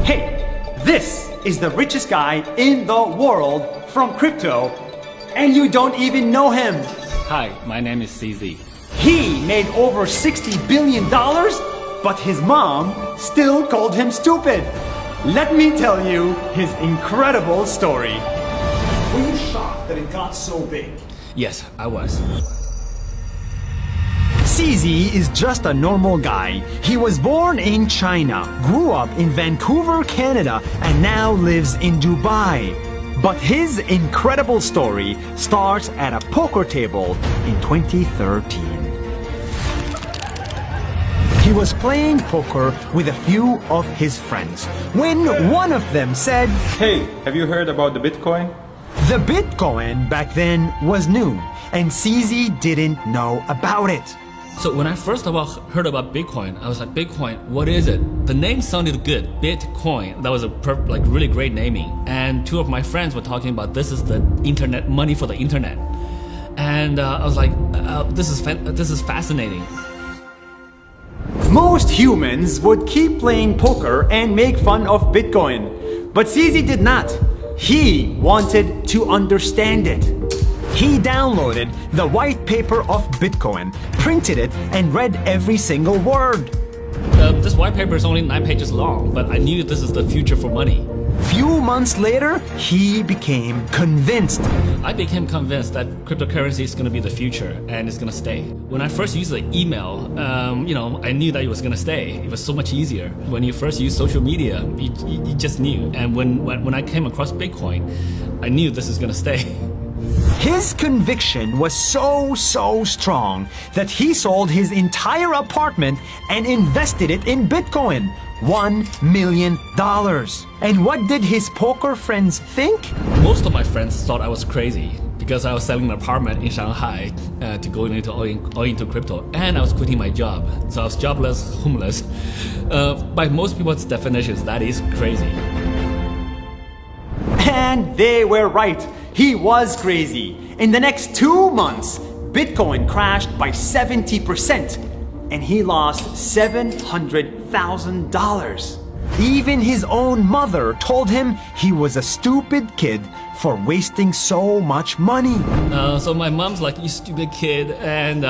Hey, this is the richest guy in the world from crypto, and you don't even know him. Hi, my name is CZ. He made over $60 billion, but his mom still called him stupid. Let me tell you his incredible story. Were you shocked that it got so big? Yes, I was. CZ is just a normal guy. He was born in China, grew up in Vancouver, Canada, and now lives in Dubai. But his incredible story starts at a poker table in 2013. He was playing poker with a few of his friends when one of them said, Hey, have you heard about the Bitcoin? the Bitcoin back then was new, and CZ didn't know about it. So when I first heard about Bitcoin, I was like, Bitcoin, what is it? The name sounded good, Bitcoin. That was a really great naming. And two of my friends were talking about this is the internet, money for the internet. And I was like, this is fascinating. Most humans would keep playing poker and make fun of Bitcoin, but CZ did not. He wanted to understand it. He downloaded the white paper of Bitcoin, printed it, and read every single word. This white paper is only 9 pages long, but I knew this is the future for money. Few months later, he became convinced. I became convinced that cryptocurrency is going to be the future and it's going to stay. When I first used the email, I knew that it was going to stay. It was so much easier. When you first use social media, you just knew. And when I came across Bitcoin, I knew this is going to stay. His conviction was so strong that he sold his entire apartment and invested it in Bitcoin. $1 million. And what did his poker friends think? Most of my friends thought I was crazy because I was selling an apartment in Shanghai to go into all into crypto, and I was quitting my job. So I was jobless, homeless. By most people's definitions, that is crazy. And they were right. He was crazy. In the next 2 months, Bitcoin crashed by 70%, and he lost $700,000. Even his own mother told him he was a stupid kid for wasting so much money. So my mom's like, you stupid kid, and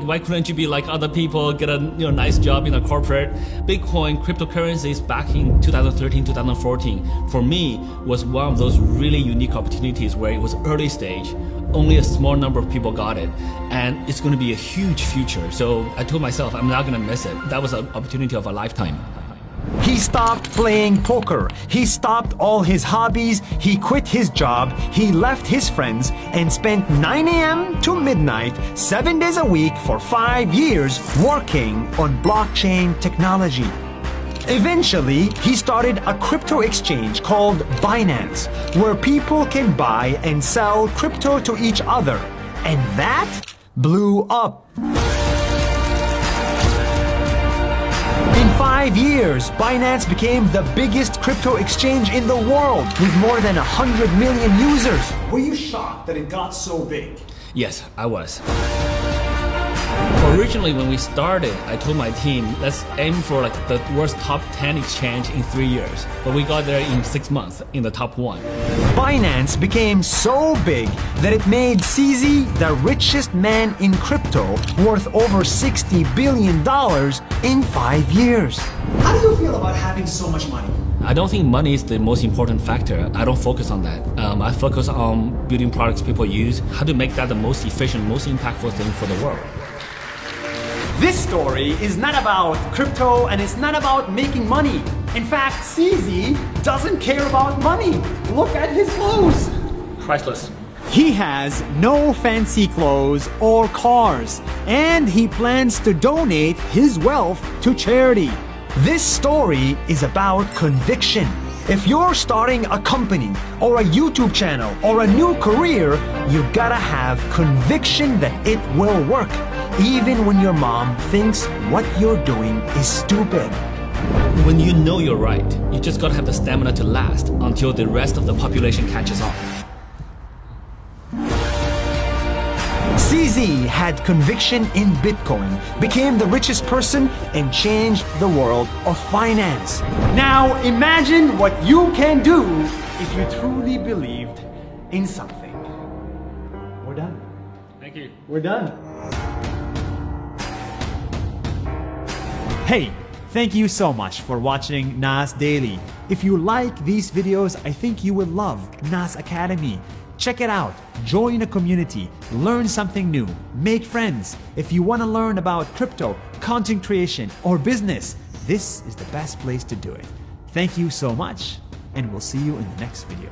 why couldn't you be like other people, get a nice job in a corporate? Bitcoin, cryptocurrencies back in 2013, 2014, for me was one of those really unique opportunities where it was early stage. Only a small number of people got it, and it's going to be a huge future. So I told myself I'm not going to miss it. That was an opportunity of a lifetime. He stopped playing poker. He stopped all his hobbies. He quit his job. He left his friends and spent 9 a.m. to midnight, 7 days a week for 5 years working on blockchain technology. Eventually, he started a crypto exchange called Binance, where people can buy and sell crypto to each other. And that blew up. In 5 years, Binance became the biggest crypto exchange in the world with more than 100 million users. Were you shocked that it got so big? Yes, I was. Originally, when we started, I told my team, let's aim for the world's top 10 exchange in 3 years. But we got there in 6 months, in the top 1. Binance became so big that it made CZ the richest man in crypto, worth over $60 billion in 5 years. How do you feel about having so much money? I don't think money is the most important factor. I don't focus on that. I focus on building products people use, how to make that the most efficient, most impactful thing for the world. This story is not about crypto and it's not about making money. In fact, CZ doesn't care about money. Look at his clothes. Priceless. He has no fancy clothes or cars, and he plans to donate his wealth to charity. This story is about conviction. If you're starting a company or a YouTube channel or a new career, you gotta have conviction that it will work, even when your mom thinks what you're doing is stupid. When you know you're right, you just gotta have the stamina to last until the rest of the population catches on. CZ CZ had conviction in Bitcoin, became the richest person, and changed the world of finance. Now imagine what you can do if you truly believed in something. We're done. Thank you. We're done. Hey, thank you so much for watching Nas Daily. If you like these videos, I think you will love Nas Academy. Check it out, join a community, learn something new, make friends. If you want to learn about crypto, content creation, or business, this is the best place to do it. Thank you so much, and we'll see you in the next video.